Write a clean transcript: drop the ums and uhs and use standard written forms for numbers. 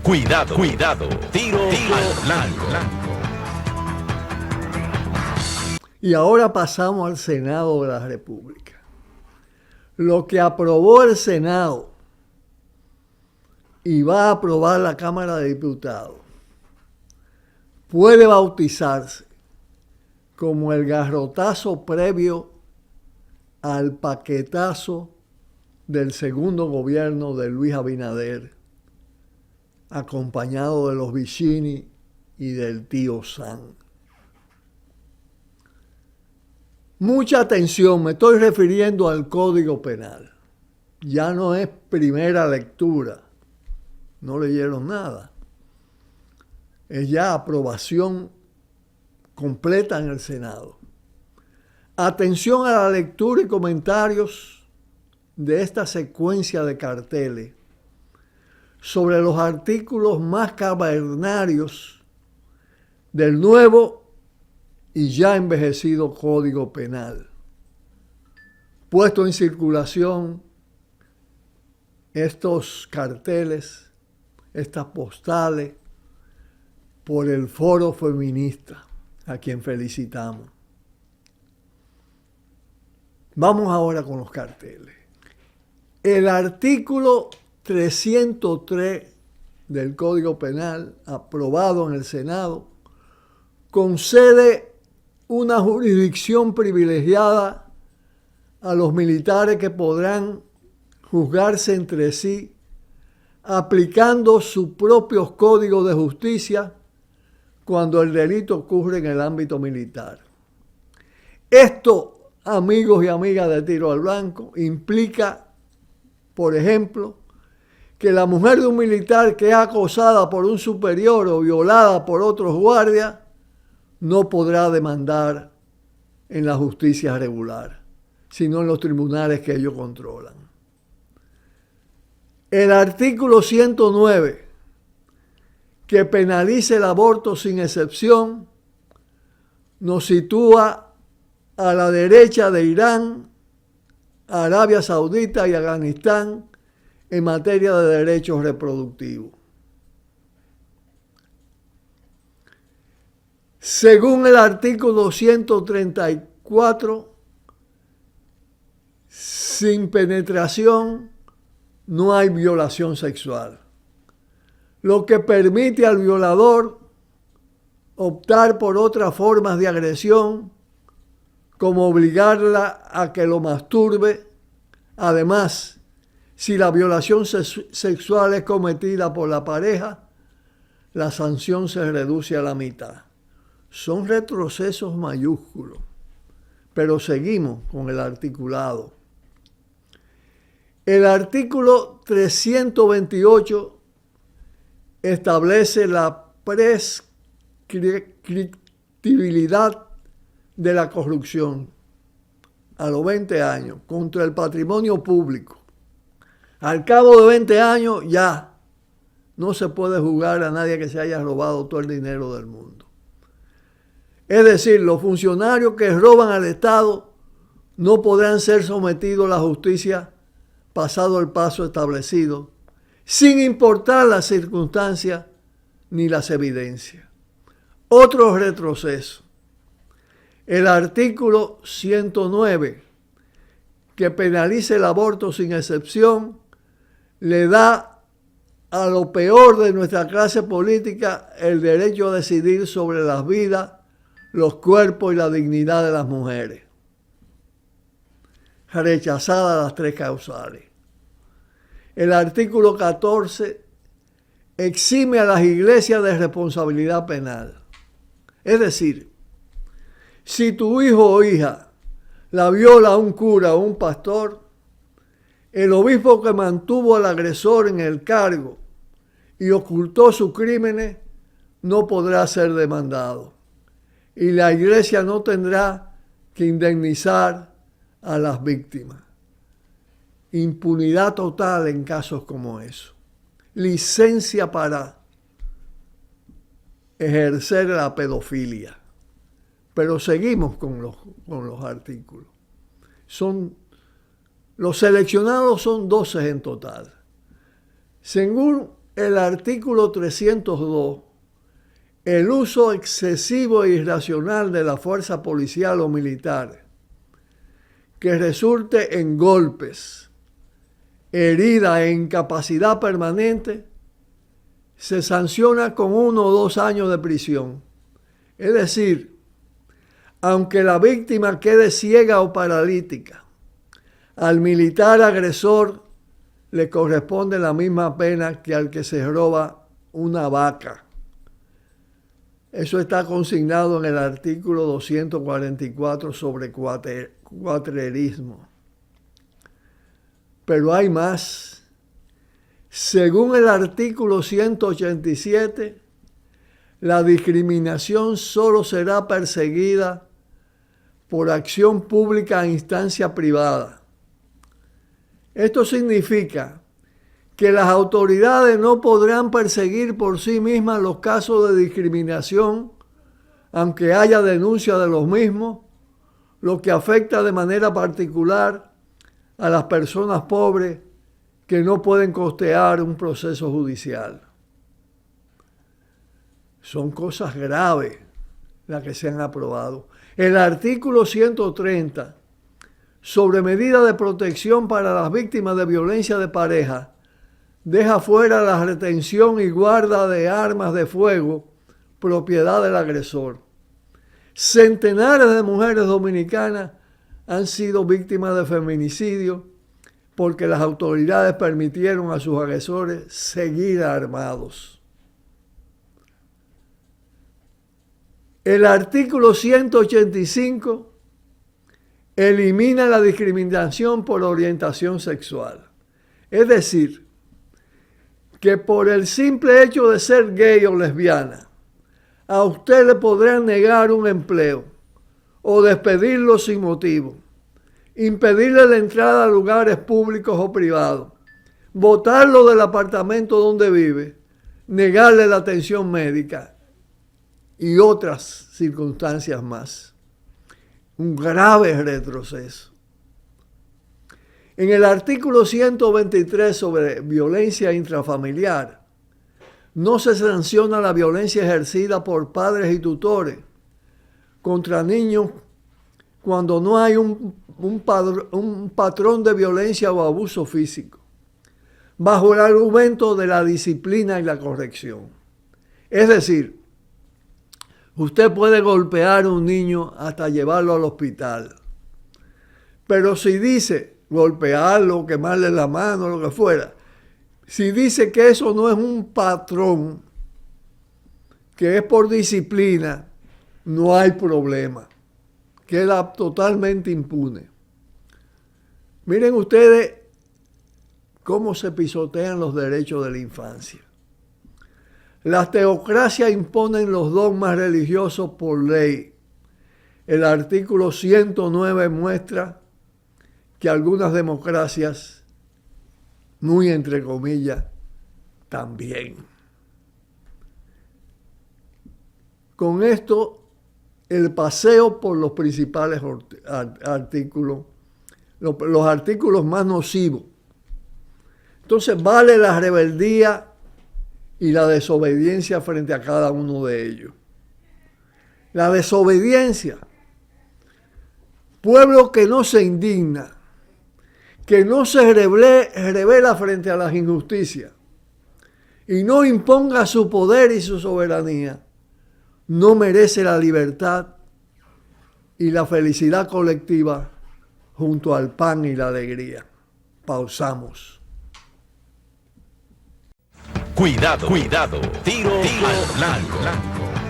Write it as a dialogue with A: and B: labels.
A: Cuidado, cuidado. Tiro al blanco.
B: Y ahora pasamos al Senado de la República. Lo que aprobó el Senado y va a aprobar la Cámara de Diputados puede bautizarse como el garrotazo previo al paquetazo del segundo gobierno de Luis Abinader, acompañado de los Vicini y del tío Sam. Mucha atención, me estoy refiriendo al Código Penal. Ya no es primera lectura, no leyeron nada. Es ya aprobación completa en el Senado. Atención a la lectura y comentarios de esta secuencia de carteles sobre los artículos más cavernarios del nuevo y ya envejecido Código Penal. Puesto en circulación estos carteles, estas postales, por el Foro Feminista, a quien felicitamos. Vamos ahora con los carteles. El artículo 303 del Código Penal, aprobado en el Senado, concede una jurisdicción privilegiada a los militares que podrán juzgarse entre sí aplicando sus propios códigos de justicia cuando el delito ocurre en el ámbito militar. Esto, amigos y amigas de Tiro al Blanco, implica, por ejemplo, que la mujer de un militar que es acosada por un superior o violada por otros guardias no podrá demandar en la justicia regular, sino en los tribunales que ellos controlan. El artículo 109, que penalice el aborto sin excepción, nos sitúa a la derecha de Irán, Arabia Saudita y Afganistán en materia de derechos reproductivos. Según el artículo 134, sin penetración no hay violación sexual, lo que permite al violador optar por otras formas de agresión, como obligarla a que lo masturbe. Además, si la violación sexual es cometida por la pareja, la sanción se reduce a la mitad. Son retrocesos mayúsculos, pero seguimos con el articulado. El artículo 328 establece la prescriptibilidad de la corrupción a los 20 años contra el patrimonio público. Al cabo de 20 años ya no se puede juzgar a nadie que se haya robado todo el dinero del mundo. Es decir, los funcionarios que roban al Estado no podrán ser sometidos a la justicia pasado el plazo establecido, sin importar las circunstancias ni las evidencias. Otro retroceso. El artículo 109, que penaliza el aborto sin excepción, le da a lo peor de nuestra clase política el derecho a decidir sobre las vidas, los cuerpos y la dignidad de las mujeres. Rechazadas las tres causales. El artículo 14 exime a las iglesias de responsabilidad penal. Es decir, si tu hijo o hija la viola un cura o un pastor, el obispo que mantuvo al agresor en el cargo y ocultó sus crímenes no podrá ser demandado. Y la iglesia no tendrá que indemnizar a las víctimas. Impunidad total en casos como eso. Licencia para ejercer la pedofilia. Pero seguimos con los artículos. Los seleccionados son 12 en total. Según el artículo 302, el uso excesivo e irracional de la fuerza policial o militar que resulte en golpes, herida e incapacidad permanente, se sanciona con 1 o 2 años de prisión. Es decir, aunque la víctima quede ciega o paralítica, al militar agresor le corresponde la misma pena que al que se roba una vaca. Eso está consignado en el artículo 244 sobre cuatrerismo. Pero hay más. Según el artículo 187, la discriminación solo será perseguida por acción pública a instancia privada. Esto significa que las autoridades no podrán perseguir por sí mismas los casos de discriminación, aunque haya denuncia de los mismos, lo que afecta de manera particular a las personas pobres que no pueden costear un proceso judicial. Son cosas graves las que se han aprobado. El artículo 130 sobre medidas de protección para las víctimas de violencia de pareja deja fuera la retención y guarda de armas de fuego propiedad del agresor. Centenares de mujeres dominicanas han sido víctimas de feminicidio porque las autoridades permitieron a sus agresores seguir armados. El artículo 185 elimina la discriminación por orientación sexual. Es decir, que por el simple hecho de ser gay o lesbiana, a usted le podrán negar un empleo o despedirlo sin motivo, impedirle la entrada a lugares públicos o privados, botarlo del apartamento donde vive, negarle la atención médica y otras circunstancias más. Un grave retroceso. En el artículo 123 sobre violencia intrafamiliar, no se sanciona la violencia ejercida por padres y tutores contra niños cuando no hay un patrón de violencia o abuso físico, bajo el argumento de la disciplina y la corrección. Es decir, usted puede golpear a un niño hasta llevarlo al hospital, pero si dice golpearlo, quemarle la mano, lo que fuera, si dice que eso no es un patrón, que es por disciplina, no hay problema. Queda totalmente impune. Miren ustedes cómo se pisotean los derechos de la infancia. Las teocracias imponen los dogmas religiosos por ley. El artículo 109 muestra que algunas democracias, muy entre comillas, también. Con esto, el paseo por los principales artículos, los artículos más nocivos. Entonces vale la rebeldía y la desobediencia frente a cada uno de ellos. La desobediencia, pueblo que no se indigna, que no se revela frente a las injusticias y no imponga su poder y su soberanía, no merece la libertad y la felicidad colectiva junto al pan y la alegría. Pausamos.
A: Cuidado, cuidado. Tiro al blanco.